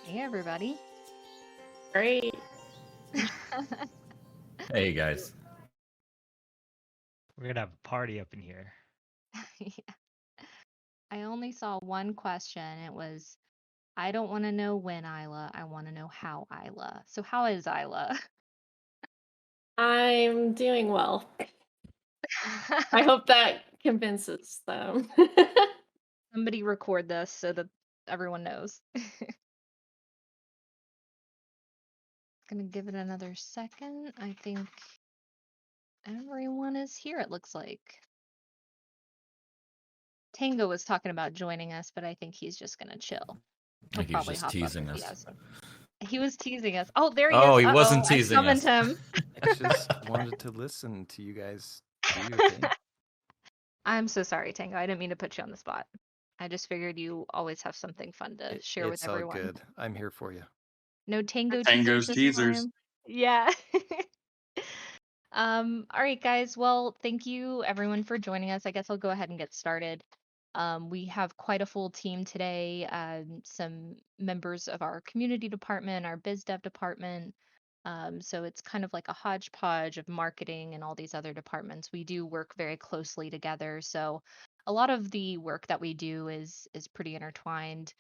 Hey, everybody. Great. Hey guys. We're gonna have a party up in here. Yeah. I only saw one question. It was, I don't want to know when, Isla. I want to know how, Isla. So how is Isla? I'm doing well. I hope that convinces them. Somebody record this so that everyone knows. Gonna give it another second. I think everyone is here, it looks like. Tango was talking about joining us, but I think he's just gonna chill. He'll Like he was probably just hop up teasing if he us. has one. He was teasing us. Oh, there he Oh, is. he wasn't Uh-oh, I teasing summoned us. him. I just wanted to listen to you guys do your thing. I'm so sorry, Tango. I didn't mean to put you on the spot. I just figured you always have something fun to share with It's all everyone. good. I'm here for you. No Tango teasers Tango's this teasers. time. Yeah. All right, guys. Well, thank you everyone for joining us. I guess I'll go ahead and get started. We have quite a full team today. Some members of our community department, our biz dev department. So it's kind of like a hodgepodge of marketing and all these other departments. We do work very closely together. So a lot of the work that we do is pretty intertwined.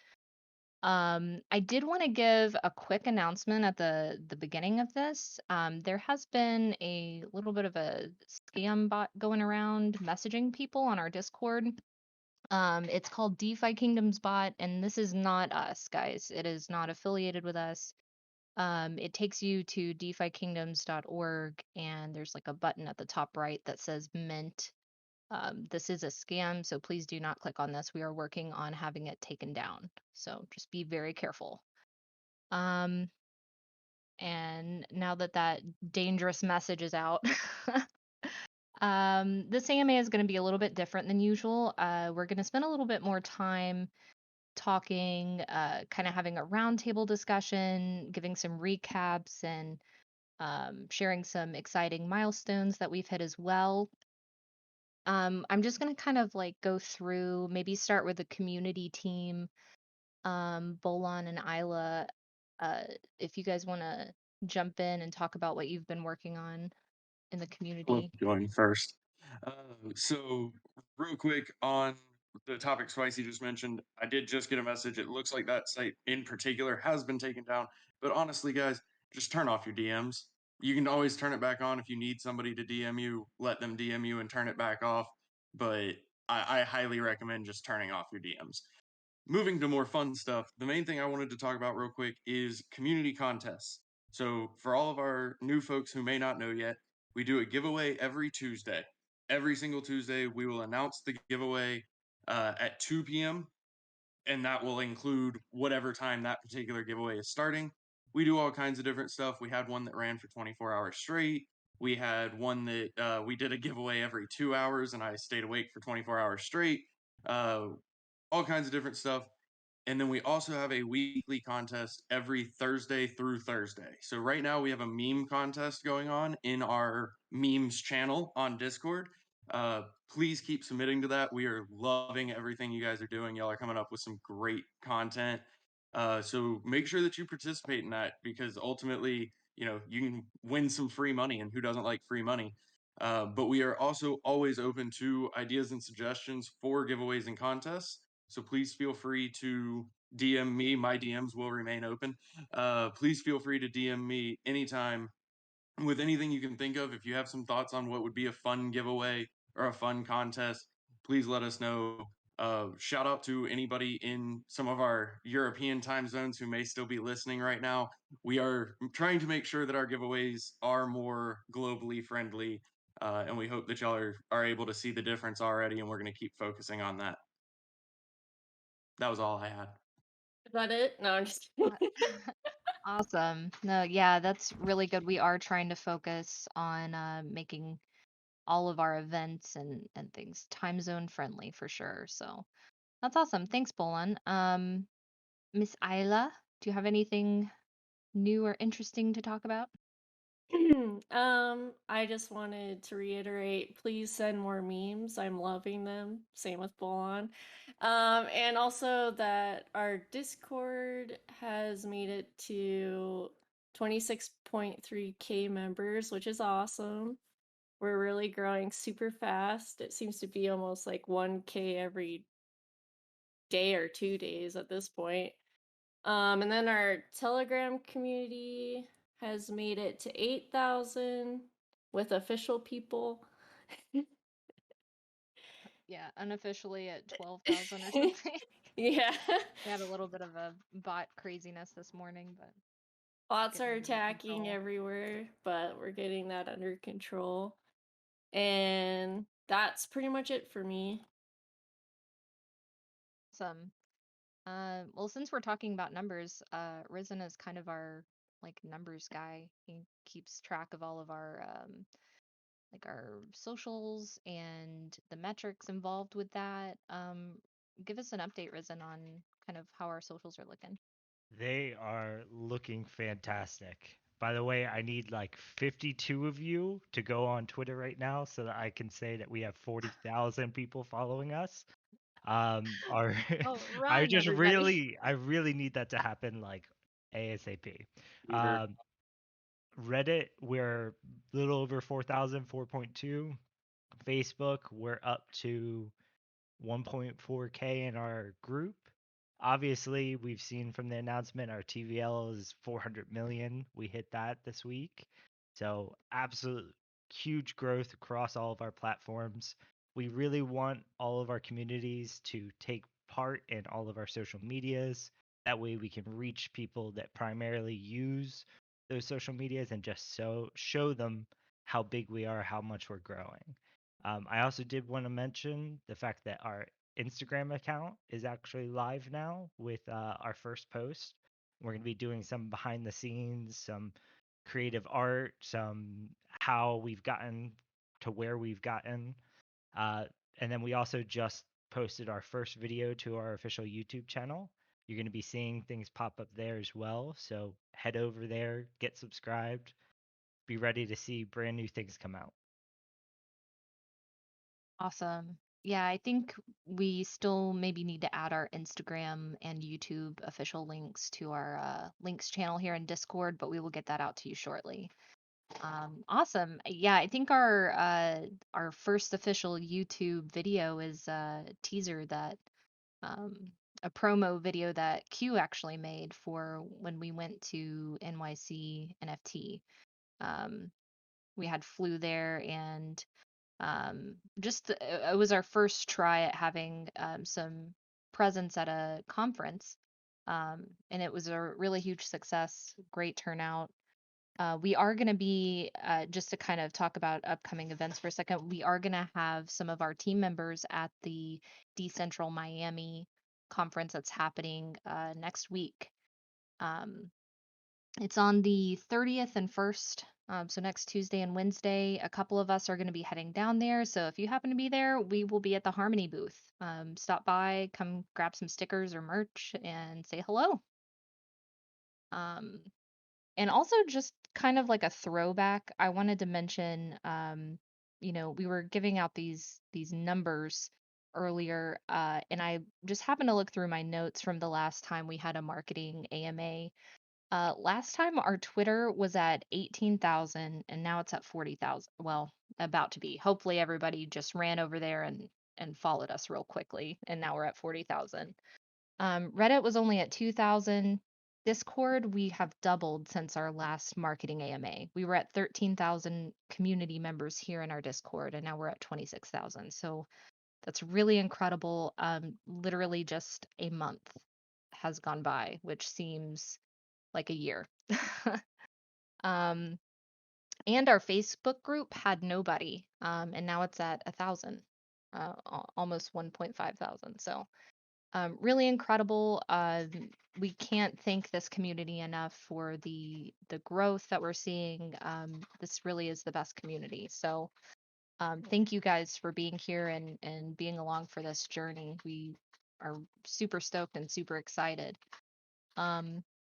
I did want to give a quick announcement at the beginning of this. There has been a little bit of a scam bot going around messaging people on our Discord. It's called DeFi Kingdoms bot, and this is not us, guys. It is not affiliated with us. It takes you to defikingdoms.org, and there's like a button at the top right that says Mint. This is a scam, so please do not click on this. We are working on having it taken down, so just be very careful. Um, and now that that dangerous message is out, this AMA is going to be a little bit different than usual. We're going to spend a little bit more time talking, kind of having a roundtable discussion, giving some recaps, and sharing some exciting milestones that we've hit as well. I'm just gonna kind of like go through, maybe start with the community team, Bolon and Isla. Uh, if you guys want to jump in and talk about what you've been working on in the community. Going first. So, real quick on the topic Spicy just mentioned, I did just get a message. It looks like that site in particular has been taken down. But honestly, guys, just turn off your DMs. You can always turn it back on if you need somebody to DM you, let them DM you and turn it back off. But I highly recommend just turning off your DMs. Moving to more fun stuff, the main thing I wanted to talk about real quick is community contests. So, for all of our new folks who may not know yet, we do a giveaway every Tuesday. Every single Tuesday, we will announce the giveaway at 2 p.m., and that will include whatever time that particular giveaway is starting. We do all kinds of different stuff. We had one that ran for 24 hours straight. We had one that we did a giveaway every 2 hours, and I stayed awake for 24 hours straight. All kinds of different stuff. And then we also have a weekly contest every Thursday through Thursday. So right now we have a meme contest going on in our memes channel on Discord. Please keep submitting to that. We are loving everything you guys are doing. Y'all are coming up with some great content. So make sure that you participate in that, because ultimately, you can win some free money, and who doesn't like free money? But we are also always open to ideas and suggestions for giveaways and contests. So please feel free to DM me. My DMs will remain open. Please feel free to DM me anytime with anything you can think of. If you have some thoughts on what would be a fun giveaway or a fun contest, please let us know. Shout out to anybody in some of our European time zones who may still be listening right now. We are trying to make sure that our giveaways are more globally friendly, and we hope that y'all are able to see the difference already, and we're going to keep focusing on that. That was all I had. Is that it? No, I'm just Awesome. No, yeah, that's really good. We are trying to focus on making all of our events and things time zone friendly for sure. So that's awesome. Thanks, Bolon. Miss Isla, do you have anything new or interesting to talk about? I just wanted to reiterate, please send more memes. I'm loving them. Same with Bolon. And also that our Discord has made it to 26.3K members, which is awesome. We're really growing super fast. It seems to be almost like 1K every day or 2 days at this point. And then our Telegram community has made it to 8,000 with official people. Yeah, unofficially at 12,000 or something. Yeah. We had a little bit of a bot craziness this morning, but Bots getting are it under attacking control. everywhere, but we're getting that under control. And that's pretty much it for me. Awesome. Well, since we're talking about numbers, Rissen is kind of our like numbers guy. He keeps track of all of our like our socials and the metrics involved with that. Give us an update, Rissen, on kind of how our socials are looking. They are looking fantastic. By the way, I need like 52 of you to go on Twitter right now so that I can say that we have 40,000 people following us. Our Oh, run, everybody. I really need that to happen like ASAP. Sure. Reddit, we're a little over 4,000, 4.2. Facebook, we're up to 1.4K in our group. Obviously, we've seen from the announcement our TVL is 400 million. We hit that this week. So, absolute huge growth across all of our platforms. We really want all of our communities to take part in all of our social medias. That way, we can reach people that primarily use those social medias and just show them how big we are, how much we're growing. I also did want to mention the fact that our Instagram account is actually live now with our first post. We're going to be doing some behind the scenes, some creative art, some how we've gotten to where we've gotten. And then we also just posted our first video to our official YouTube channel. You're going to be seeing things pop up there as well. So head over there, get subscribed, be ready to see brand new things come out. Awesome. Yeah, I think we still maybe need to add our Instagram and YouTube official links to our links channel here in Discord, but we will get that out to you shortly. Awesome. Yeah, I think our first official YouTube video is a teaser that a promo video that Q actually made for when we went to NYC NFT. We had flew there and just it was our first try at having some presence at a conference, and it was a really huge success, great turnout. We are going to be just to kind of talk about upcoming events for a second. We are going to have some of our team members at the Decentral Miami conference that's happening next week. Um, it's on the 30th and 1st, so next Tuesday and Wednesday. A couple of us are going to be heading down there. So if you happen to be there, we will be at the Harmony booth. Stop by, come grab some stickers or merch, and say hello. And also just kind of like a throwback, I wanted to mention, we were giving out these numbers earlier, and I just happened to look through my notes from the last time we had a marketing AMA. Last time our Twitter was at 18,000 and now it's at 40,000. Well, about to be. Hopefully everybody just ran over there and followed us real quickly and now we're at 40,000. Reddit was only at 2,000. Discord, we have doubled since our last marketing AMA. We were at 13,000 community members here in our Discord and now we're at 26,000. So that's really incredible. Literally just a month has gone by, which seems like a year. um, and our Facebook group had nobody, and now it's at 1,000, almost 1.5 thousand. So really incredible. We can't thank this community enough for the growth that we're seeing. This really is the best community. So thank you guys for being here and being along for this journey. We are super stoked and super excited.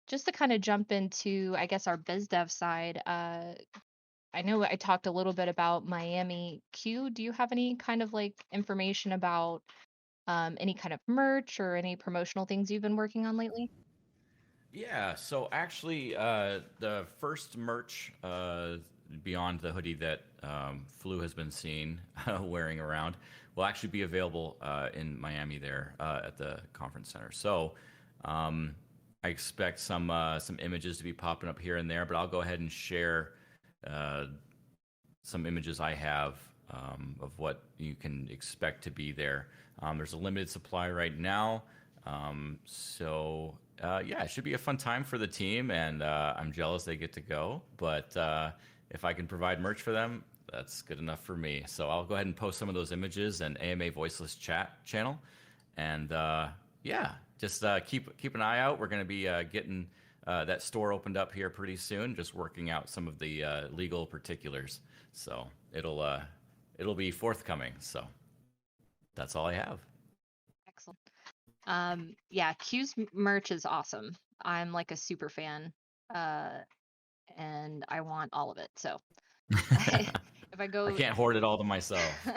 Just to kind of jump into, I guess, our biz dev side, I know I talked a little bit about Miami. Q, do you have any kind of like information about any kind of merch or any promotional things you've been working on lately? Yeah, so actually, the first merch beyond the hoodie that Flu has been seen wearing around will actually be available in Miami there at the conference center. So I expect some images to be popping up here and there, but I'll go ahead and share some images I have of what you can expect to be there. There's a limited supply right now. Yeah, it should be a fun time for the team, and I'm jealous they get to go. But if I can provide merch for them, that's good enough for me. So I'll go ahead and post some of those images and AMA Voiceless chat channel, and yeah, just keep an eye out. We're going to be getting that store opened up here pretty soon. Just working out some of the legal particulars, so it'll be forthcoming. So that's all I have. Excellent. Yeah, Q's merch is awesome. I'm like a super fan, and I want all of it. So if I go, I can't hoard it all to myself.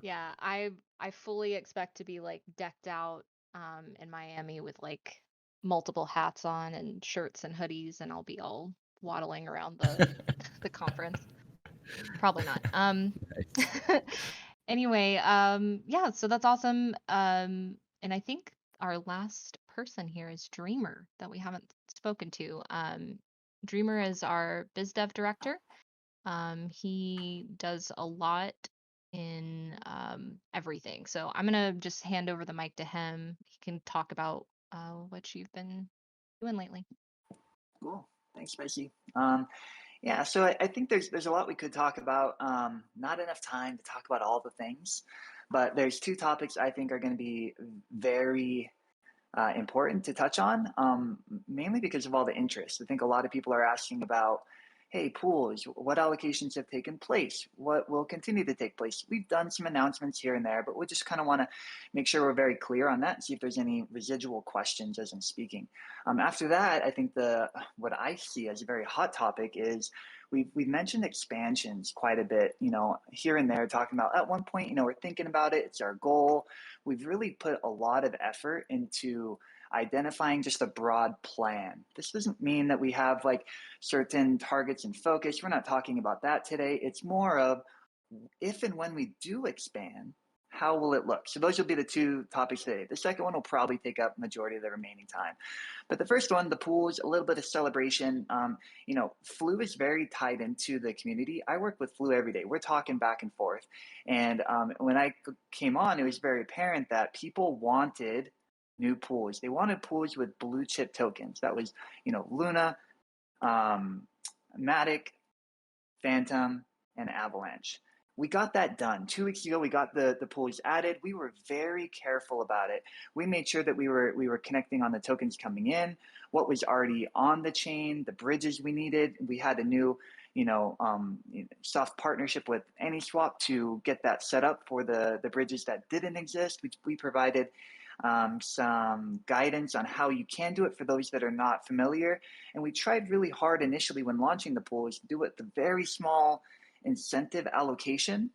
yeah, I fully expect to be like decked out in Miami with like multiple hats on and shirts and hoodies, and I'll be all waddling around the conference. Probably not. Anyway, yeah, so that's awesome. And I think our last person here is Dreamer that we haven't spoken to. Dreamer is our biz dev director. He does a lot in everything. So I'm gonna just hand over the mic to him. He can talk about what you've been doing lately. Cool. Thanks, Spicy. Yeah, so I think there's a lot we could talk about. Not enough time to talk about all the things, but there's two topics I think are going to be very important to touch on, mainly because of all the interest. I think a lot of people are asking about, hey, pools, what allocations have taken place? What will continue to take place? We've done some announcements here and there, but we just kind of want to make sure we're very clear on that and see if there's any residual questions as I'm speaking. After that, I think what I see as a very hot topic is we've mentioned expansions quite a bit, here and there, talking about at one point, we're thinking about it. It's our goal. We've really put a lot of effort into identifying just a broad plan. This doesn't mean that we have like certain targets and focus. We're not talking about that today. It's more of if and when we do expand, how will it look? So those will be the two topics today. The second one will probably take up majority of the remaining time. But the first one, the pools, a little bit of celebration. Flu is very tied into the community. I work with Flu every day. We're talking back and forth. And when I came on, it was very apparent that people wanted new pools. They wanted pools with blue chip tokens. That was, Luna, Matic, Phantom, and Avalanche. We got that done. 2 weeks ago, we got the pools added. We were very careful about it. We made sure that we were connecting on the tokens coming in, what was already on the chain, the bridges we needed. We had a new, soft partnership with AnySwap to get that set up for the bridges that didn't exist. We provided some guidance on how you can do it for those that are not familiar. And we tried really hard initially when launching the pools to do it the very small incentive allocation,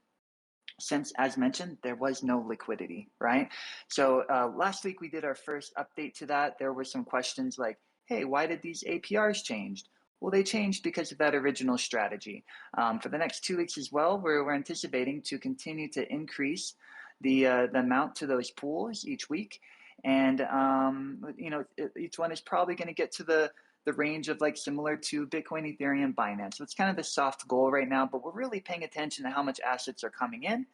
since, as mentioned, there was no liquidity, right? So last week we did our first update to that. There were some questions like, hey, why did these APRs change? Well, they changed because of that original strategy. For the next 2 weeks as well, we're anticipating to continue to increase the amount to those pools each week. And, each one is probably going to get to the range of like similar to Bitcoin, Ethereum, Binance. So it's kind of the soft goal right now, but we're really paying attention to how much assets are coming in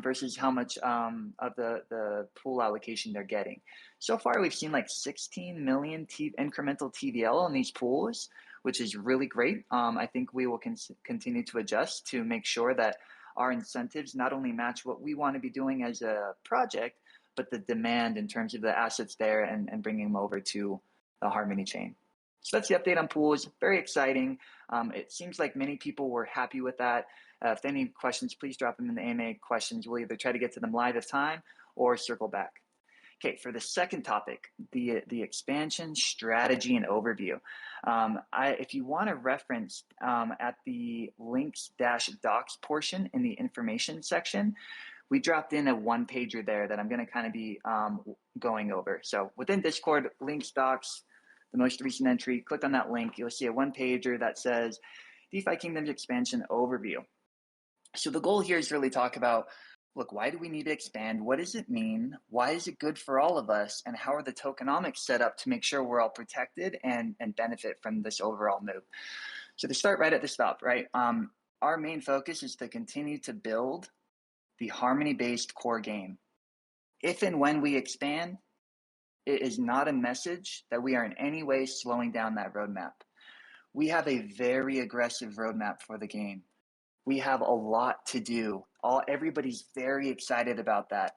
versus how much of the pool allocation they're getting. So far, we've seen like 16 million incremental TVL on these pools, which is really great. I think we will continue to adjust to make sure that our incentives not only match what we want to be doing as a project, but the demand in terms of the assets there and bringing them over to the Harmony chain. So that's the update on pools. Very exciting. It seems like many people were happy with that. If any questions, please drop them in the AMA questions. We'll either try to get to them live if time or circle back. Okay, for the second topic, the expansion strategy and overview. If you want to reference at the links-docs portion in the information section, we dropped in a one-pager there that I'm going to kind of be going over. So within Discord, links, docs, the most recent entry, click on that link. You'll see a one-pager that says DeFi Kingdoms expansion overview. So the goal here is really talk about, look, why do we need to expand? What does it mean? Why is it good for all of us? And how are the tokenomics set up to make sure we're all protected and benefit from this overall move? So to start right at the top, right? Our main focus is to continue to build the Harmony-based core game. If and when we expand, it is not a message that we are in any way slowing down that roadmap. We have a very aggressive roadmap for the game. We have a lot to do. Everybody's very excited about that.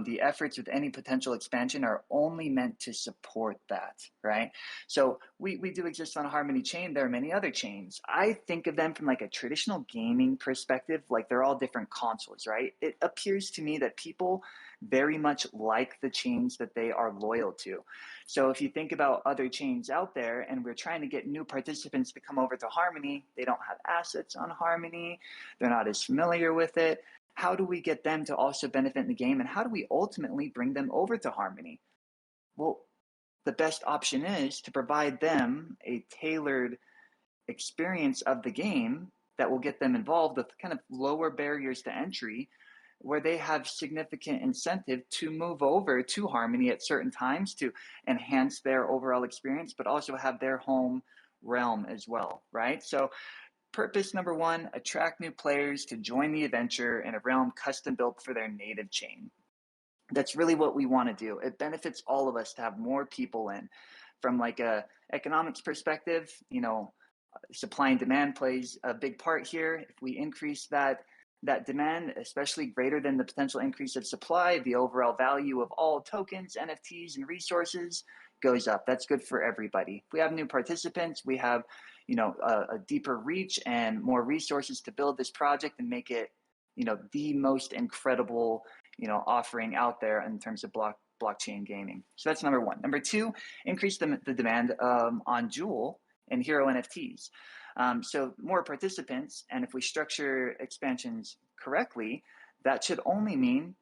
The efforts with any potential expansion are only meant to support that, right? So we do exist on Harmony Chain. There are many other chains. I think of them from like a traditional gaming perspective, like they're all different consoles, right? It appears to me that people very much like the chains that they are loyal to. So if you think about other chains out there and we're trying to get new participants to come over to Harmony, they don't have assets on Harmony, they're not as familiar with it. How do we get them to also benefit in the game? And how do we ultimately bring them over to Harmony? Well, the best option is to provide them a tailored experience of the game that will get them involved with kind of lower barriers to entry, where they have significant incentive to move over to Harmony at certain times to enhance their overall experience, but also have their home realm as well, right? So purpose number one, attract new players to join the adventure in a realm custom built for their native chain. That's really what we want to do. It benefits all of us to have more people in. From like a economics perspective, supply and demand plays a big part here. If we increase that demand, especially greater than the potential increase of supply, the overall value of all tokens, NFTs, and resources goes up. That's good for everybody. If we have new participants, we have a deeper reach and more resources to build this project and make it the most incredible offering out there in terms of blockchain gaming. So that's number one. Number two, increase the demand on Jewel and Hero NFTs. So more participants, and if we structure expansions correctly, that should only mean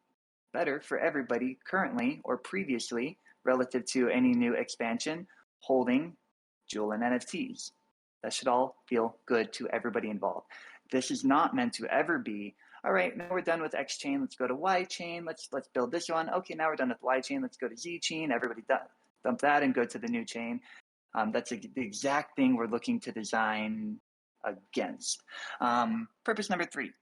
better for everybody currently or previously relative to any new expansion holding Jewel and NFTs. That should all feel good to everybody involved. This is not meant to ever be, all right, now we're done with X chain, let's go to Y chain, let's build this one. Okay, now we're done with Y chain, let's go to Z chain. Everybody dump that and go to the new chain. That's the exact thing we're looking to design against. Purpose number three,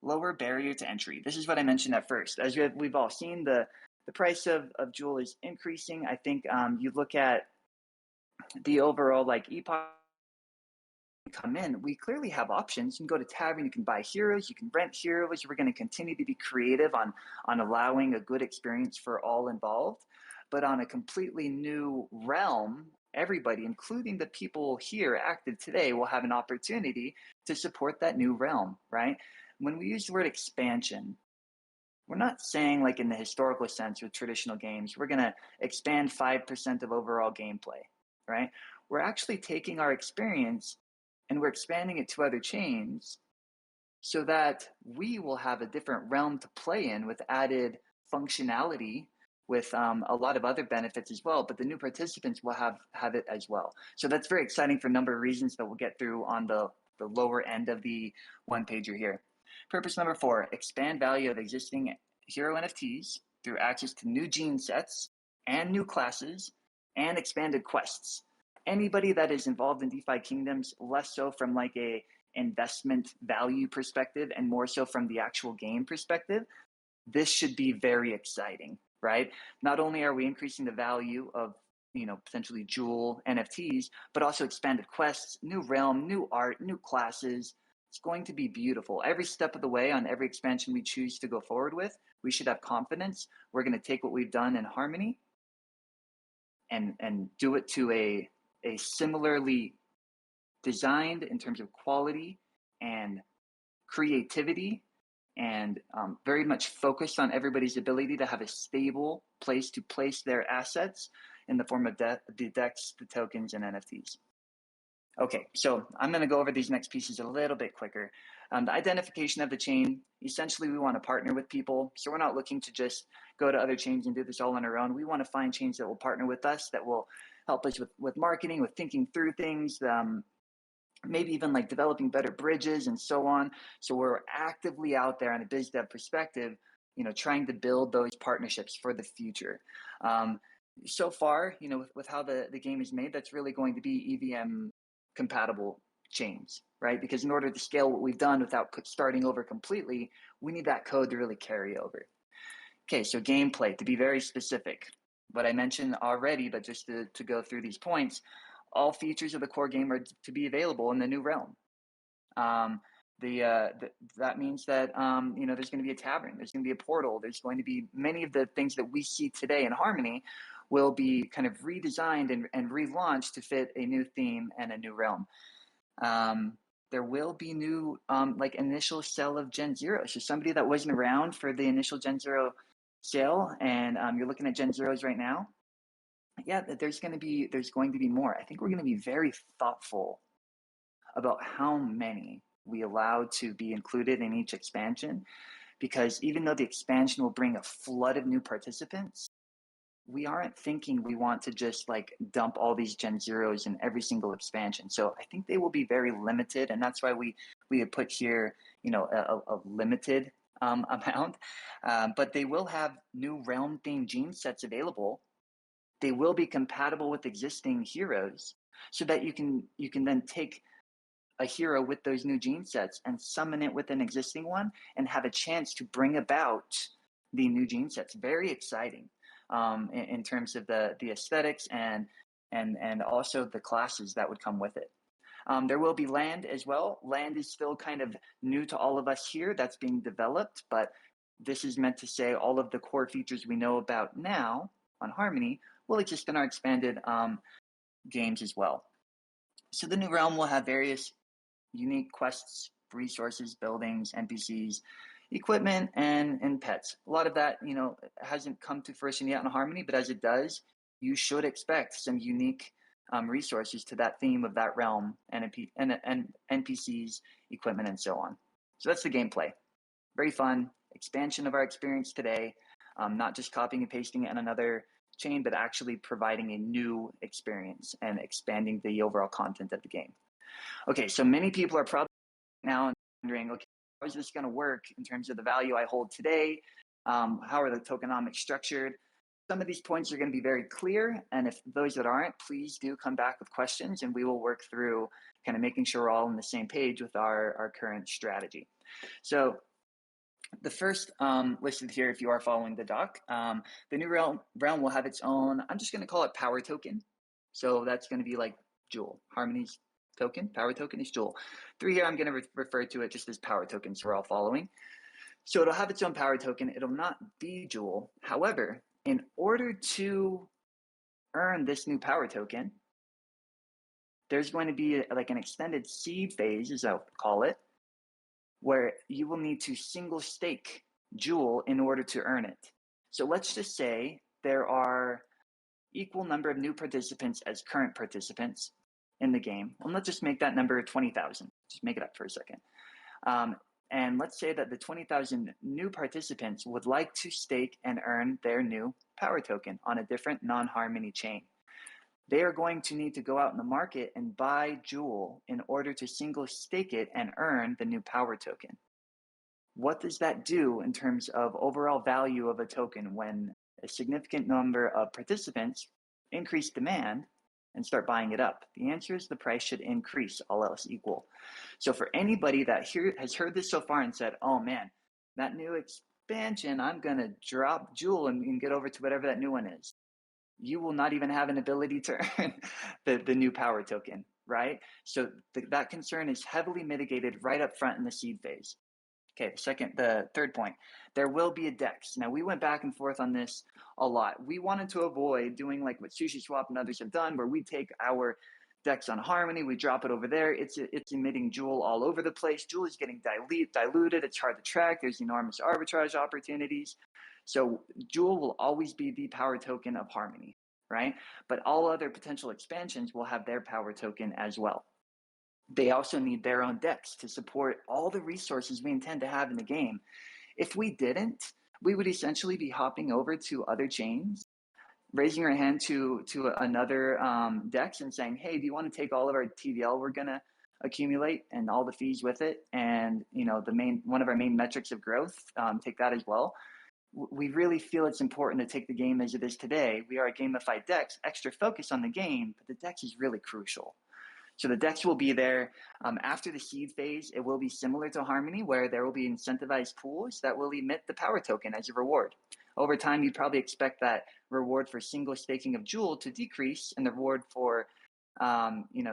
lower barrier to entry. This is what I mentioned at first. As we've all seen, the price of Jewel is increasing. I think you look at the overall epoch come in, we clearly have options. You can go to Tavern, you can buy heroes, you can rent heroes. We're going to continue to be creative on allowing a good experience for all involved. But on a completely new realm, everybody, including the people here active today, will have an opportunity to support that new realm, right? When we use the word expansion, we're not saying like in the historical sense with traditional games, we're going to expand 5% of overall gameplay, right? We're actually taking our experience and we're expanding it to other chains so that we will have a different realm to play in with added functionality, with a lot of other benefits as well, but the new participants will have it as well. So that's very exciting for a number of reasons that we'll get through on the lower end of the one pager here. Purpose number four, expand value of existing hero NFTs through access to new gene sets and new classes and expanded quests. Anybody that is involved in DeFi Kingdoms, less so from like a investment value perspective and more so from the actual game perspective, this should be very exciting, right? Not only are we increasing the value of potentially Jewel NFTs, but also expanded quests, new realm, new art, new classes. It's going to be beautiful. Every step of the way on every expansion we choose to go forward with, we should have confidence. We're going to take what we've done in Harmony and do it to a similarly designed in terms of quality and creativity and very much focused on everybody's ability to have a stable place to place their assets in the form of the DEX, the tokens, and NFTs. Okay, so I'm going to go over these next pieces a little bit quicker. The identification of the chain, essentially we want to partner with people. So we're not looking to just go to other chains and do this all on our own. We want to find chains that will partner with us, that will help us with marketing, with thinking through things, maybe even like developing better bridges and so on. So we're actively out there on a biz dev perspective, trying to build those partnerships for the future. So far, with how the game is made, that's really going to be EVM compatible chains, right? Because in order to scale what we've done without starting over completely, we need that code to really carry over. Okay, so gameplay, to be very specific, what I mentioned already, but just to go through these points, all features of the core game are to be available in the new realm. That means that there's going to be a tavern, there's going to be a portal, there's going to be many of the things that we see today in Harmony will be kind of redesigned and relaunched to fit a new theme and a new realm. There will be new initial sale of Gen Zero. So somebody that wasn't around for the initial Gen Zero sale, and you're looking at Gen Zeros right now, yeah, there's going to be more. I think we're going to be very thoughtful about how many we allow to be included in each expansion, because even though the expansion will bring a flood of new participants, we aren't thinking we want to just dump all these Gen Zeros in every single expansion. So I think they will be very limited, and that's why we have put here, a limited amount. But they will have new realm themed gene sets available. They will be compatible with existing heroes, so that you can then take a hero with those new gene sets and summon it with an existing one and have a chance to bring about the new gene sets. Very exciting. In terms of the aesthetics and also the classes that would come with it. There will be land as well. Land is still kind of new to all of us here. That's being developed, but this is meant to say all of the core features we know about now on Harmony will exist in our expanded games as well. So the new realm will have various unique quests, resources, buildings, NPCs, equipment, and pets. A lot of that, hasn't come to fruition yet in Harmony, but as it does, you should expect some unique resources to that theme of that realm, and NPCs, equipment, and so on. So that's the gameplay. Very fun expansion of our experience today, not just copying and pasting it on another chain, but actually providing a new experience and expanding the overall content of the game. Okay, so many people are probably now wondering, okay, how is this going to work in terms of the value I hold today? How are the tokenomics structured? Some of these points are going to be very clear, and if those that aren't, please do come back with questions, and we will work through kind of making sure we're all on the same page with our current strategy. So the first listed here, if you are following the doc, the new realm will have its own, I'm just going to call it power token. So that's going to be like Jewel, Harmony's token, power token is Jewel. Through here, I'm going to refer to it just as power token, so we're all following. So it'll have its own power token. It'll not be Jewel. However, in order to earn this new power token, there's going to be an extended seed phase, as I'll call it, where you will need to single stake Jewel in order to earn it. So let's just say there are equal number of new participants as current participants in the game. And let's just make that number 20,000. Just make it up for a second. And let's say that the 20,000 new participants would like to stake and earn their new power token on a different non-Harmony chain. They are going to need to go out in the market and buy Jewel in order to single stake it and earn the new power token. What does that do in terms of overall value of a token when a significant number of participants increase demand and start buying it up? The answer is the price should increase, all else equal. So for anybody that has heard this so far and said, oh man, that new expansion, I'm going to drop Jewel and get over to whatever that new one is, you will not even have an ability to earn the new power token, right? So that concern is heavily mitigated right up front in the seed phase. Okay, the third point, there will be a DEX. Now, we went back and forth on this a lot. We wanted to avoid doing like what SushiSwap and others have done, where we take our DEX on Harmony, we drop it over there. It's emitting Jewel all over the place. Jewel is getting diluted. It's hard to track. There's enormous arbitrage opportunities. So Jewel will always be the power token of Harmony, right? But all other potential expansions will have their power token as well. They also need their own DEX to support all the resources we intend to have in the game. If we didn't, we would essentially be hopping over to other chains, raising our hand to another DEX and saying, hey, do you want to take all of our TVL we're going to accumulate and all the fees with it, and one of our main metrics of growth, take that as well? We really feel it's important to take the game as it is today. We are a gamified DEX, extra focus on the game, but the DEX is really crucial. So the DEX will be there. After the seed phase, it will be similar to Harmony, where there will be incentivized pools that will emit the power token as a reward. Over time, you'd probably expect that reward for single staking of Jewel to decrease, and the reward for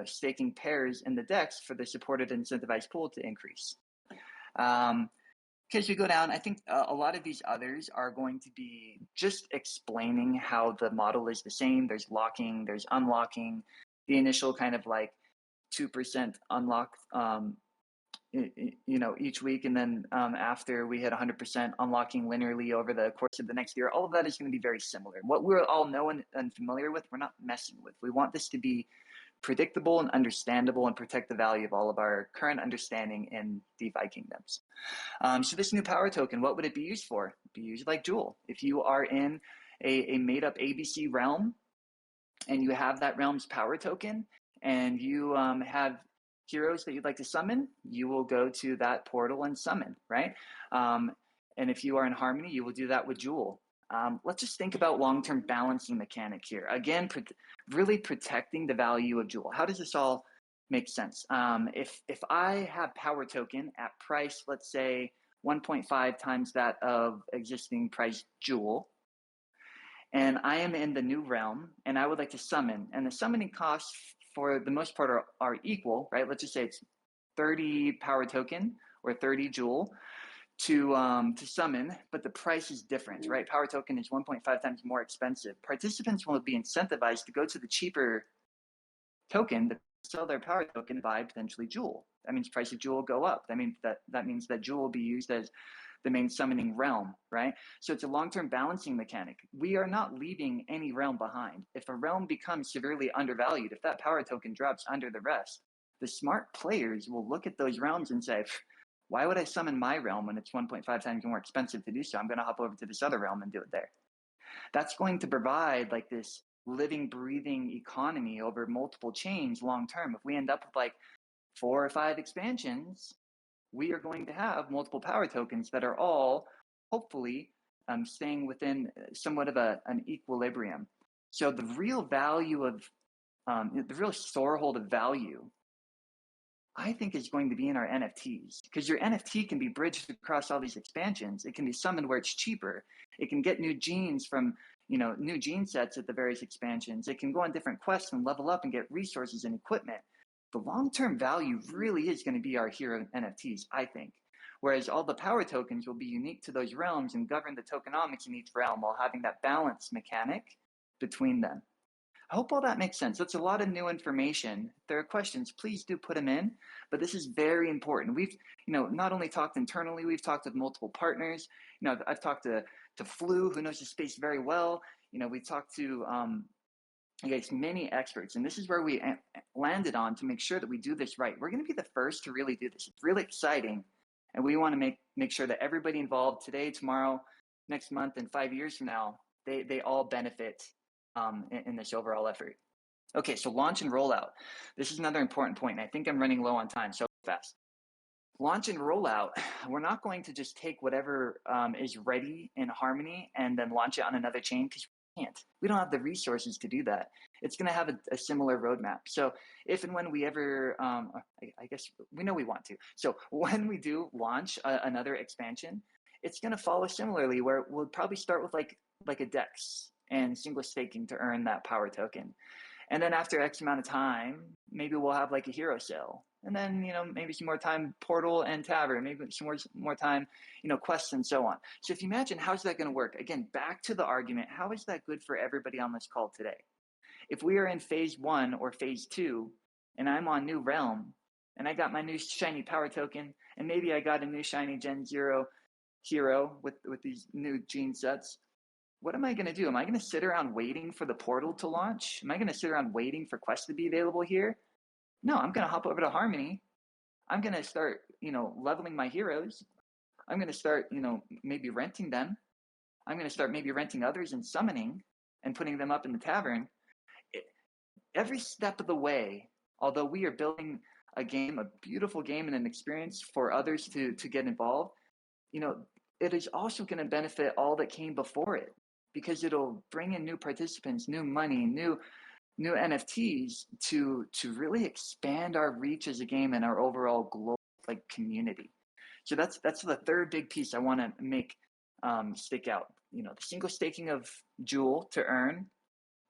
staking pairs in the DEX for the supported incentivized pool to increase. As we go down, I think a lot of these others are going to be just explaining how the model is the same. There's locking, there's unlocking, the initial kind of like 2% unlock, each week. And then after we hit 100% unlocking linearly over the course of the next year, all of that is going to be very similar. What we're all know and familiar with, we're not messing with. We want this to be predictable and understandable and protect the value of all of our current understanding in DeFi kingdoms. So this new power token, what would it be used for? It'd be used like Jewel. If you are in a made up ABC realm and you have that realm's power token and you have heroes that you'd like to summon, you will go to that portal and summon, right? And if you are in Harmony, you will do that with Jewel. Let's just think about long-term balancing mechanic here. Again, really protecting the value of Jewel. How does this all make sense? If I have power token at price, let's say 1.5 times that of existing price Jewel, and I am in the new realm and I would like to summon, and the summoning costs for the most part are equal, right? Let's just say it's 30 power token or 30 Jewel to summon, but the price is different, right? Power token is 1.5 times more expensive. Participants will be incentivized to go to the cheaper token to sell their power token and buy potentially Jewel. That means price of Jewel will go up. That means that Jewel will be used as the main summoning realm, right? So it's a long-term balancing mechanic. We are not leaving any realm behind. If a realm becomes severely undervalued, if that power token drops under the rest, the smart players will look at those realms and say, why would I summon my realm when it's 1.5 times more expensive to do so? I'm going to hop over to this other realm and do it there. That's going to provide like this living, breathing economy over multiple chains long term. If we end up with like 4 or 5 expansions, we are going to have multiple power tokens that are all hopefully staying within somewhat of an equilibrium. So the real value of the real storehold of value, I think, is going to be in our NFTs, because your NFT can be bridged across all these expansions. It can be summoned where it's cheaper. It can get new genes from, new gene sets at the various expansions. It can go on different quests and level up and get resources and equipment. The long-term value really is going to be our hero NFTs, I think. Whereas all the power tokens will be unique to those realms and govern the tokenomics in each realm while having that balance mechanic between them. I hope all that makes sense. That's a lot of new information. If there are questions, please do put them in. But this is very important. We've, not only talked internally, we've talked with multiple partners. I've talked to Flu, who knows the space very well. We've talked to many experts, and this is where we landed on to make sure that we do this right. We're going to be the first to really do this. It's really exciting, and we want to make sure that everybody involved today, tomorrow, next month, and 5 years from now, they all benefit in this overall effort. Okay, so launch and rollout. This is another important point, and I think I'm running low on time, so fast. Launch and rollout, we're not going to just take whatever is ready in Harmony and then launch it on another chain, because we can't. We don't have the resources to do that. It's going to have a similar roadmap. So if and when we ever, I guess we know we want to. So when we do launch another expansion, it's going to follow similarly, where we'll probably start with like a DEX and single staking to earn that power token. And then after X amount of time, maybe we'll have like a hero sale. And then, maybe some more time portal and tavern, maybe some more time, quests and so on. So if you imagine, how's that going to work? Again, back to the argument, how is that good for everybody on this call today? If we are in phase 1 or phase 2, and I'm on new realm, and I got my new shiny power token, and maybe I got a new shiny Gen 0 hero with these new gene sets, what am I going to do? Am I going to sit around waiting for the portal to launch? Am I going to sit around waiting for quests to be available here? No, I'm going to hop over to Harmony. I'm going to start, leveling my heroes. I'm going to start, maybe renting them. I'm going to start maybe renting others and summoning and putting them up in the tavern. Every step of the way, although we are building a game, a beautiful game and an experience for others to get involved, it is also going to benefit all that came before it, because it'll bring in new participants, new money, new NFTs to really expand our reach as a game and our overall global community. So that's the third big piece I want to make stick out. The single staking of Jewel to earn,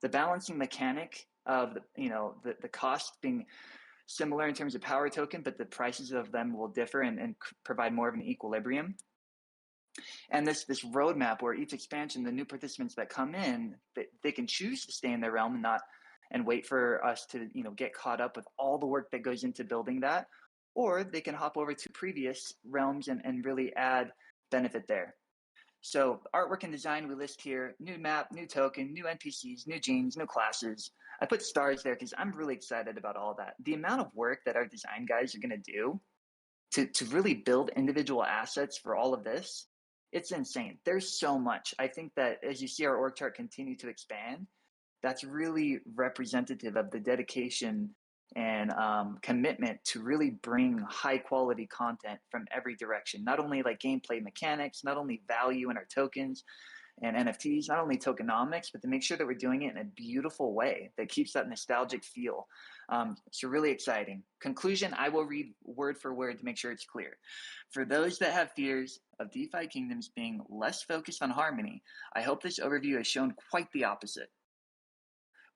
the balancing mechanic of the cost being similar in terms of power token, but the prices of them will differ and provide more of an equilibrium. And this roadmap where each expansion, the new participants that come in, they can choose to stay in their realm and wait for us to get caught up with all the work that goes into building that, or they can hop over to previous realms and really add benefit there. So artwork and design we list here: new map, new token, new NPCs, new genes, new classes. I put stars there because I'm really excited about all that. The amount of work that our design guys are going to do to really build individual assets for all of this, it's insane. There's so much. I think that as you see our org chart continue to expand, that's really representative of the dedication and commitment to really bring high quality content from every direction. Not only gameplay mechanics, not only value in our tokens and NFTs, not only tokenomics, but to make sure that we're doing it in a beautiful way that keeps that nostalgic feel. So really exciting. Conclusion, I will read word for word to make sure it's clear. For those that have fears of DeFi kingdoms being less focused on Harmony, I hope this overview has shown quite the opposite.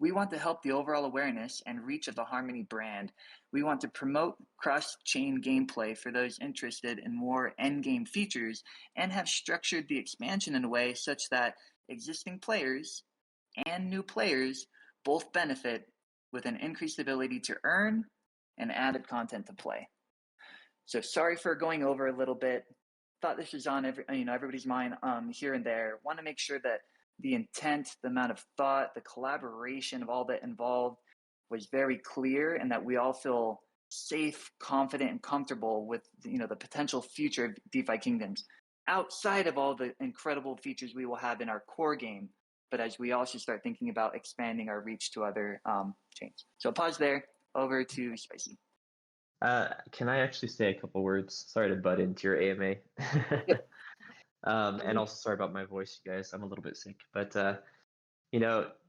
We want to help the overall awareness and reach of the Harmony brand. We want to promote cross-chain gameplay for those interested in more endgame features, and have structured the expansion in a way such that existing players and new players both benefit with an increased ability to earn and added content to play. So sorry for going over a little bit. Thought this was on everybody's mind here and there. Want to make sure that the intent, the amount of thought, the collaboration of all that involved was very clear, and that we all feel safe, confident, and comfortable with the potential future of DeFi kingdoms, outside of all the incredible features we will have in our core game, but as we also start thinking about expanding our reach to other chains. So pause there. Over to Spicy. Can I actually say a couple words? Sorry to butt into your AMA. Yep. And also sorry about my voice, you guys. I'm a little bit sick, but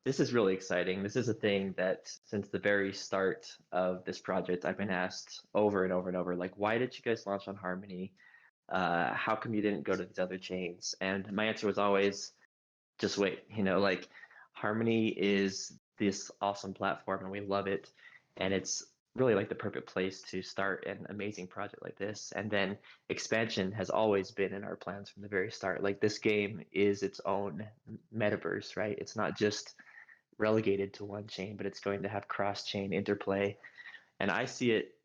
this is really exciting. This is a thing that since the very start of this project, I've been asked over and over and over, why did you guys launch on Harmony? How come you didn't go to these other chains? And my answer was always, just wait. Harmony is this awesome platform and we love it. And it's really the perfect place to start an amazing project like this. And then expansion has always been in our plans from the very start. This game is its own metaverse, right? It's not just relegated to one chain, but it's going to have cross-chain interplay. And I see it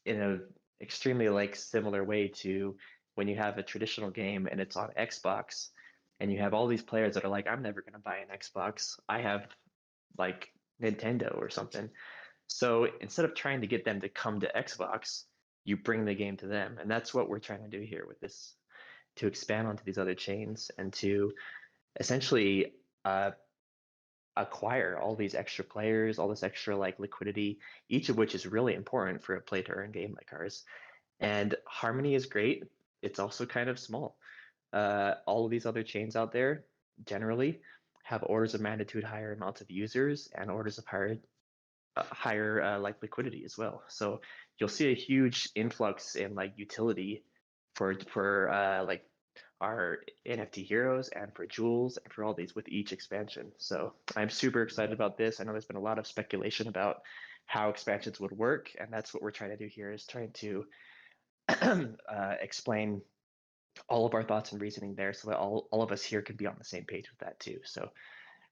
in a extremely similar way to when you have a traditional game and it's on Xbox and you have all these players that are I'm never going to buy an Xbox. I have Nintendo or something. So instead of trying to get them to come to Xbox, you bring the game to them. And that's what we're trying to do here with this, to expand onto these other chains and to essentially acquire all these extra players, all this extra liquidity, each of which is really important for a play to earn game like ours. And Harmony is great. It's also kind of small. All of these other chains out there generally have orders of magnitude higher amounts of users and orders of higher liquidity as well. So you'll see a huge influx in utility for our NFT heroes and for jewels and for all these with each expansion. So I'm super excited about this. I know there's been a lot of speculation about how expansions would work, and that's what we're trying to do here, is trying to explain all of our thoughts and reasoning there so that all of us here can be on the same page with that too. So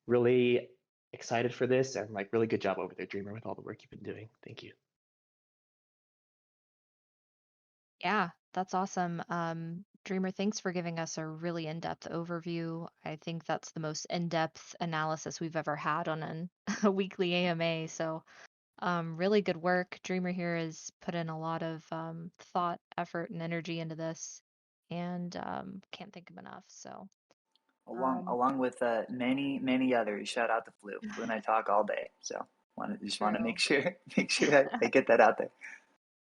really excited for this, and really good job over there, Dreamer, with all the work you've been doing. Thank you. Yeah, that's awesome. Dreamer, thanks for giving us a really in-depth overview. I think that's the most in-depth analysis we've ever had on a weekly AMA. So, really good work. Dreamer here has put in a lot of thought, effort, and energy into this, and can't thank him enough. So, Along with many others. Shout out to Flu. Flu and I talk all day. So want to true. make sure I get that out there.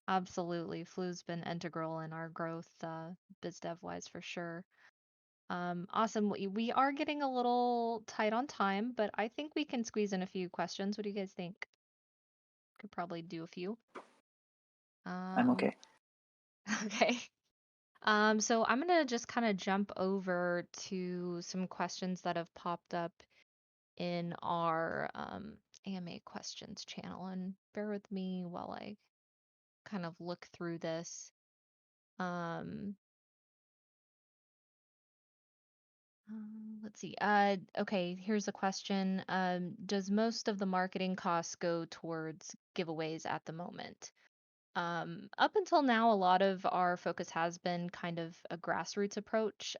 Absolutely. Flu's been integral in our growth, biz dev wise for sure. Awesome. We are getting a little tight on time, but I think we can squeeze in a few questions. What do you guys think? Could probably do a few. I'm okay. Okay. So I'm gonna just kind of jump over to some questions that have popped up in our AMA questions channel, and bear with me while I kind of look through this. Um, let's see. Okay, here's a question. Does most of the marketing costs go towards giveaways at the moment? Up until now, a lot of our focus has been kind of a grassroots approach,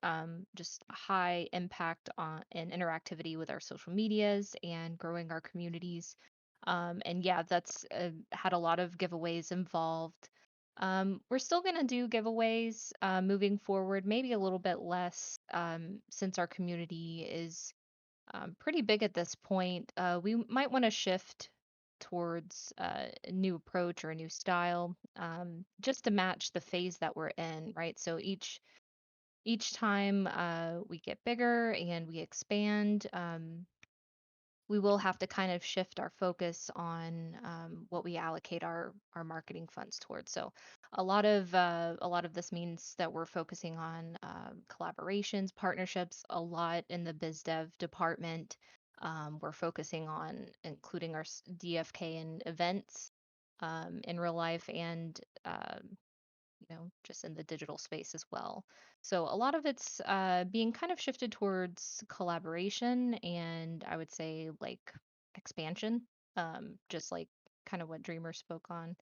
just high impact on and interactivity with our social medias and growing our communities. And yeah, that's had a lot of giveaways involved. We're still going to do giveaways moving forward, maybe a little bit less since our community is pretty big at this point. We might want to shift towards a new approach or a new style, just to match the phase that we're in, right? So each time we get bigger and we expand, we will have to kind of shift our focus on what we allocate our marketing funds towards. So a lot of this means that we're focusing on collaborations, partnerships, a lot in the biz dev department. We're focusing on including our DFK in events in real life and just in the digital space as well. So a lot of it's being kind of shifted towards collaboration and I would say like expansion, just like kind of what Dreamer spoke on.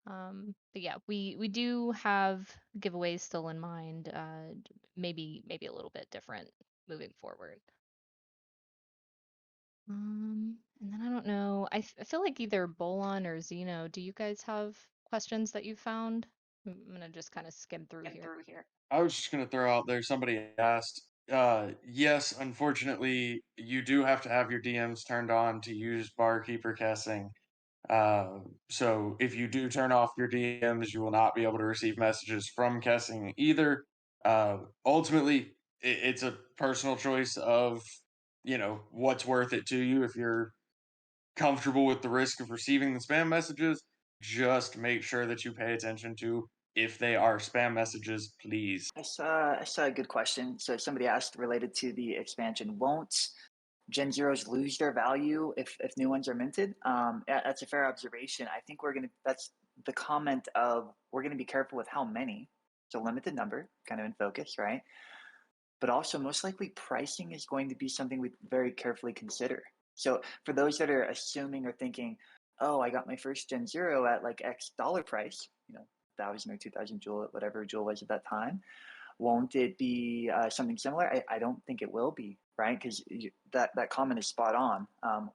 But yeah, we do have giveaways still in mind, maybe a little bit different moving forward. And then I don't know. I feel like either Bolon or Zeno, do you guys have questions that you found? I'm gonna just kind of skim through here. I was just gonna throw out there. Somebody asked. Yes, unfortunately, you do have to have your DMs turned on to use barkeeper guessing. So if you do turn off your DMs, you will not be able to receive messages from Kessing either. Ultimately, it's a personal choice of, what's worth it to you. If you're comfortable with the risk of receiving the spam messages, just make sure that you pay attention to if they are spam messages, please. I saw a good question. So somebody asked related to the expansion. Won't Gen Zeros lose their value if new ones are minted? That's a fair observation. I think that's the comment of we're gonna be careful with how many. It's a limited number, kind of in focus, right? But also most likely pricing is going to be something we very carefully consider. So for those that are assuming or thinking, oh, I got my first Gen Zero at like X dollar price, 1,000 or 2,000 Joule, whatever Joule was at that time, won't it be something similar? I don't think it will be, right? Because that comment is spot on.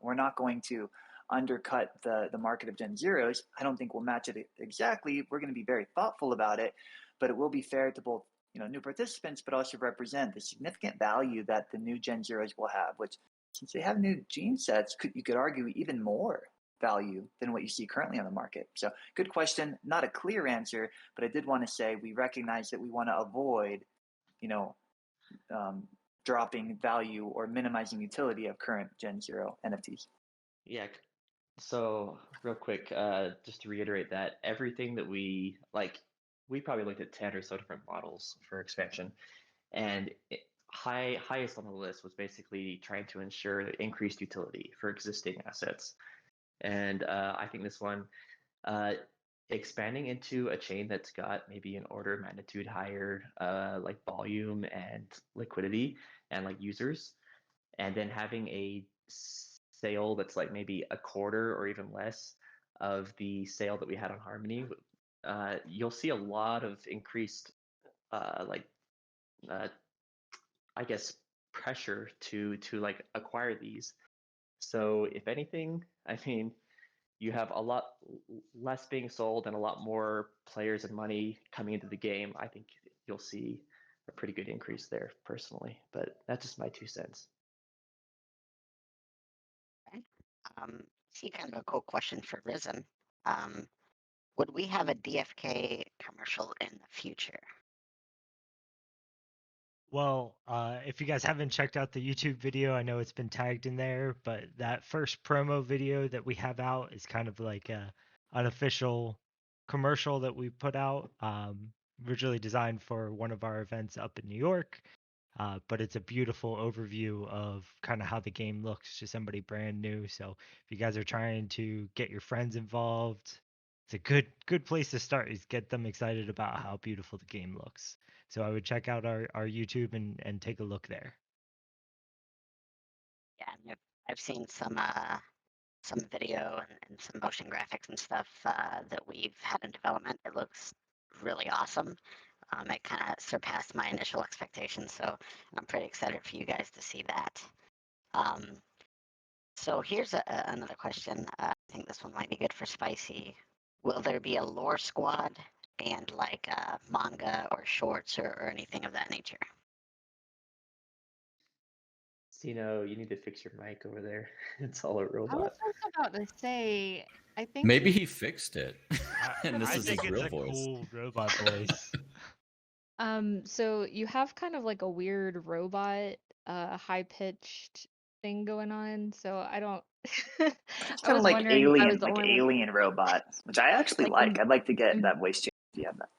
We're not going to undercut the market of Gen Zeros. I don't think we'll match it exactly. We're going to be very thoughtful about it, but it will be fair to both new participants, but also represent the significant value that the new Gen Zeros will have, which since they have new gene sets, you could argue even more value than what you see currently on the market. So good question, not a clear answer, but I did want to say we recognize that we want to avoid, dropping value or minimizing utility of current Gen Zero NFTs. Yeah. So real quick, just to reiterate that everything that we probably looked at 10 or so different models for expansion, and highest on the list was basically trying to ensure increased utility for existing assets. And I think this one, expanding into a chain that's got maybe an order of magnitude higher, volume and liquidity and users, and then having a sale that's maybe a quarter or even less of the sale that we had on Harmony, you'll see a lot of increased I guess, pressure to like acquire these. So if anything, I mean, you have a lot less being sold and a lot more players and money coming into the game. I think you'll see a pretty good increase there personally, but that's just my 2 cents. Okay. See, kind of a cool question for Rissen. Would we have a DFK commercial in the future? Well, if you guys haven't checked out the YouTube video, I know it's been tagged in there, but that first promo video that we have out is kind of like a unofficial commercial that we put out, originally designed for one of our events up in New York. But it's a beautiful overview of kind of how the game looks to somebody brand new. So if you guys are trying to get your friends involved, it's a good place to start, is get them excited about how beautiful the game looks. So I would check out our YouTube and take a look there. Yeah, and I've seen some video and some motion graphics and stuff that we've had in development. It looks really awesome. It kind of surpassed my initial expectations, so I'm pretty excited for you guys to see that. So here's another question. I think this one might be good for Spicy. Will there be a lore squad and like manga or shorts or anything of that nature? Sino, you need to fix your mic over there. It's all a I was robot. just about to say, I think Maybe he fixed it, and this I is think his it's real a voice. cool robot voice. so you have kind of like a weird robot, high-pitched thing going on. So I don't. It's I kind of was like wondering if I was alien, the like only one. alien robot, which I actually Like like. I'd like to get in- that voice change if you have that.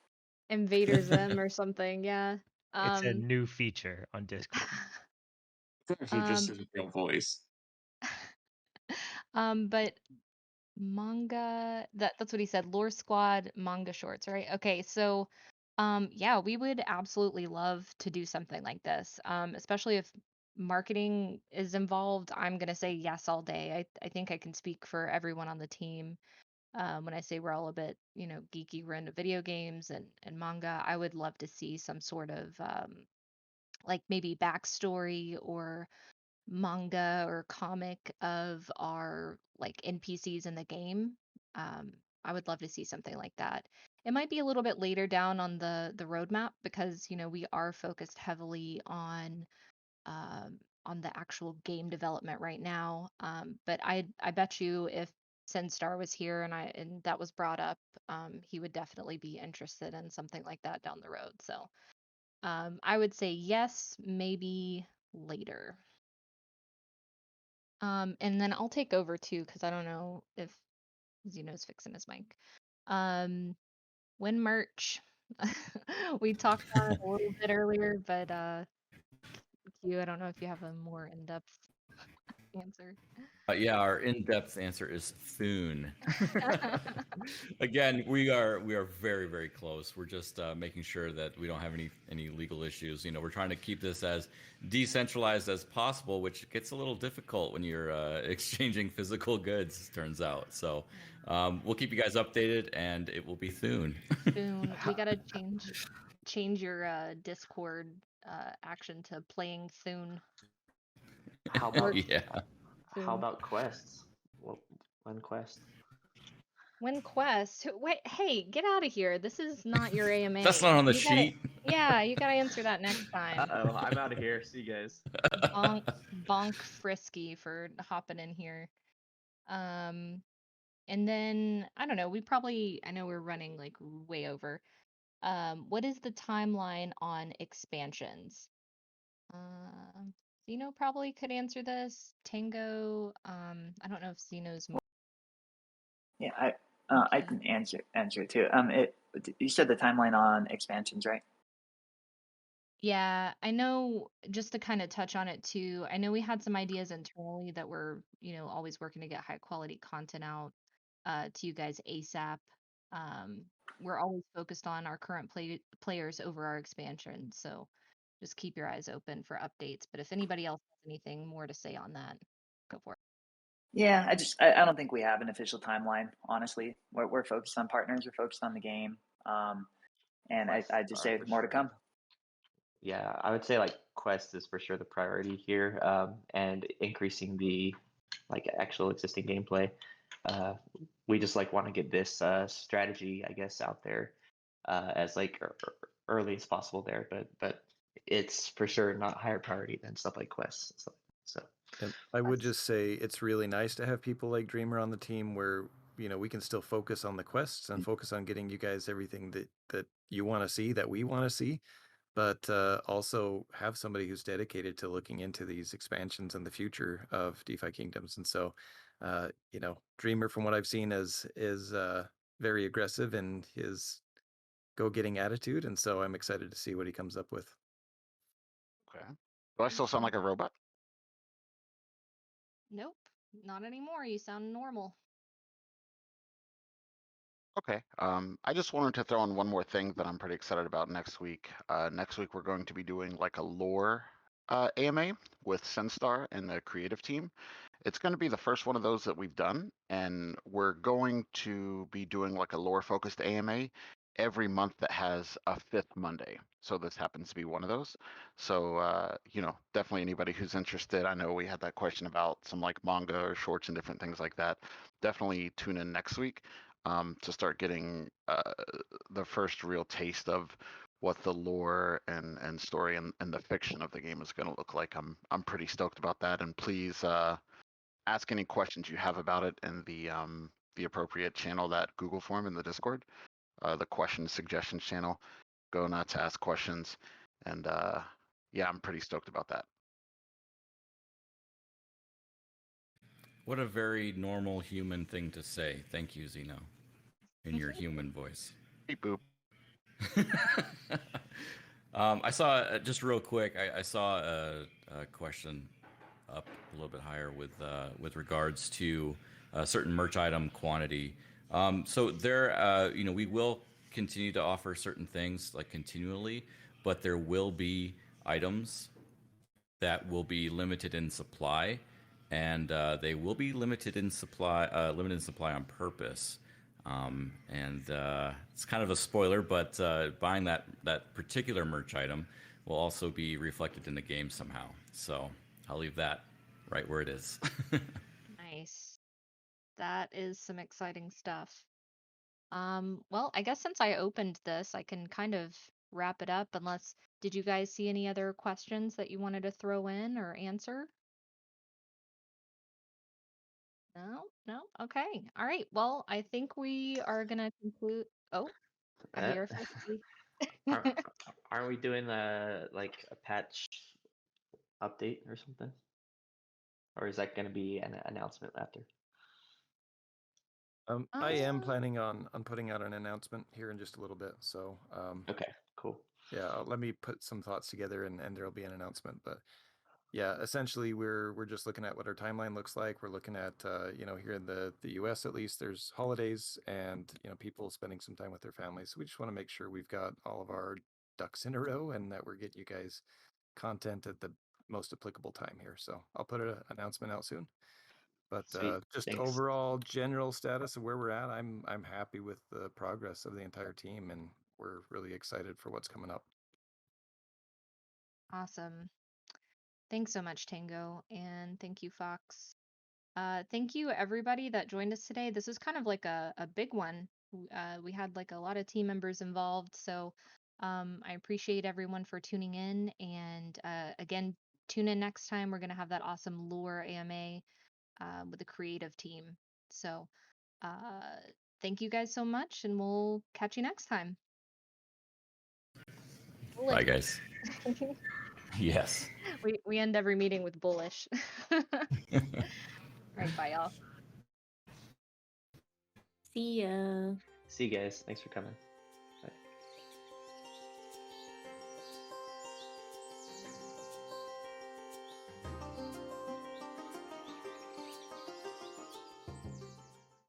Invader Zim or something. Yeah. It's a Um. new feature on Discord. It's actually just um. his real voice. But manga, that's what he said. Lore Squad manga shorts, right? Okay, so yeah, we would absolutely love to do something like this. Especially if marketing is involved. I'm gonna say yes all day. I think I can speak for everyone on the team. When I say we're all a bit, geeky, we're into video games and manga. I would love to see some sort of like maybe backstory or manga or comic of our like NPCs in the game. Um, I would love to see something like that. It might be a little bit later down on the roadmap because we are focused heavily on the actual game development right now. But I bet you if Senstar was here and that was brought up, he would definitely be interested in something like that down the road. So I would say yes, maybe later. And then I'll take over too, because I don't know if Zeno's fixing his mic. When merch, we talked about it a little bit earlier, but Q, I don't know if you have a more in-depth answer. Yeah, our in-depth answer is Thune. Again, we are very, very close. We're just making sure that we don't have any legal issues. We're trying to keep this as decentralized as possible, which gets a little difficult when you're exchanging physical goods, turns out. So we'll keep you guys updated, and it will be Thune. Thune, we gotta change your Discord action to playing Thune. How about Yeah. How about quests? Well, one quest. When quest? Wait, hey, get out of here. This is not your AMA. That's not on the You gotta- sheet. Yeah, you gotta answer that next time. Uh-oh, I'm out of here. See you guys. Bonk Frisky for hopping in here. And then I don't know, I know we're running like way over. What is the timeline on expansions? Zeno probably could answer this. Tango, I don't know if Zeno's Yeah, I can answer it too. You said the timeline on expansions, right? Yeah, I know, just to kind of touch on it too, I know we had some ideas internally that we're, always working to get high quality content out to you guys ASAP. We're always focused on our current players over our expansion, so just keep your eyes open for updates. But if anybody else has anything more to say on that, go for it. Yeah, I don't think we have an official timeline. Honestly, we're focused on partners. We're focused on the game, and I just say more to come. Yeah, I would say like quest is for sure the priority here, and increasing the like actual existing gameplay. We just like want to get this strategy, I guess, out there as like early as possible there, but it's for sure not higher priority than stuff like quests and stuff. So And I would just say it's really nice to have people like Dreamer on the team where, you know, we can still focus on the quests and focus on getting you guys everything that you want to see, that we want to see, but also have somebody who's dedicated to looking into these expansions and the future of DeFi Kingdoms. And so, you know, Dreamer, from what I've seen, is very aggressive in his go-getting attitude, and so I'm excited to see what he comes up with. Okay. Do I still sound like a robot? Nope, not anymore. You sound normal. Okay. I just wanted to throw in one more thing that I'm pretty excited about next week. Next week we're going to be doing like a lore AMA with Senstar and the creative team. It's going to be the first one of those that we've done, and we're going to be doing like a lore focused AMA every month that has a fifth Monday. So this happens to be one of those. So you know, definitely anybody who's interested. I know we had that question about some like manga or shorts and different things like that. Definitely tune in next week to start getting the first real taste of what the lore and story and the fiction of the game is going to look like. I'm pretty stoked about that, and please ask any questions you have about it in the appropriate channel, that Google form in the Discord, the questions suggestions channel. Go nuts, ask questions, and yeah, I'm pretty stoked about that. What a very normal human thing to say. Thank you, Zeno, in your human voice. Beep boop. I saw just real quick. I saw a question up a little bit higher with regards to a certain merch item quantity. So there, you know, we will continue to offer certain things like continually, but there will be items that will be limited in supply, and they will be limited in supply on purpose. And it's kind of a spoiler, but buying that particular merch item will also be reflected in the game somehow. So I'll leave that right where it is. Nice. That is some exciting stuff. Well, I guess since I opened this, I can kind of wrap it up unless, did you guys see any other questions that you wanted to throw in or answer? No? Okay. All right. Well, I think we are gonna conclude. Oh, I hear a fifty. aren't we doing like a patch update or something? Or is that going to be an announcement after? I am planning on putting out an announcement here in just a little bit. So okay, cool. Yeah, let me put some thoughts together, and there'll be an announcement. But yeah, essentially we're just looking at what our timeline looks like. We're looking at you know, here in the US at least, there's holidays and, you know, people spending some time with their families. So we just want to make sure we've got all of our ducks in a row and that we're getting you guys content at the most applicable time here. So I'll put an announcement out soon. But just Thanks. overall general status of where we're at, I'm happy with the progress of the entire team, and we're really excited for what's coming up. Awesome. Thanks so much, Tango, and thank you, Fox. Thank you, everybody that joined us today. This is kind of like a big one. We had like a lot of team members involved, so I appreciate everyone for tuning in. And again, tune in next time. We're gonna have that awesome lore AMA with the creative team. So thank you guys so much, and we'll catch you next time. Bye, guys. Yes. We end every meeting with bullish. All right, bye, y'all. See ya. See you guys. Thanks for coming.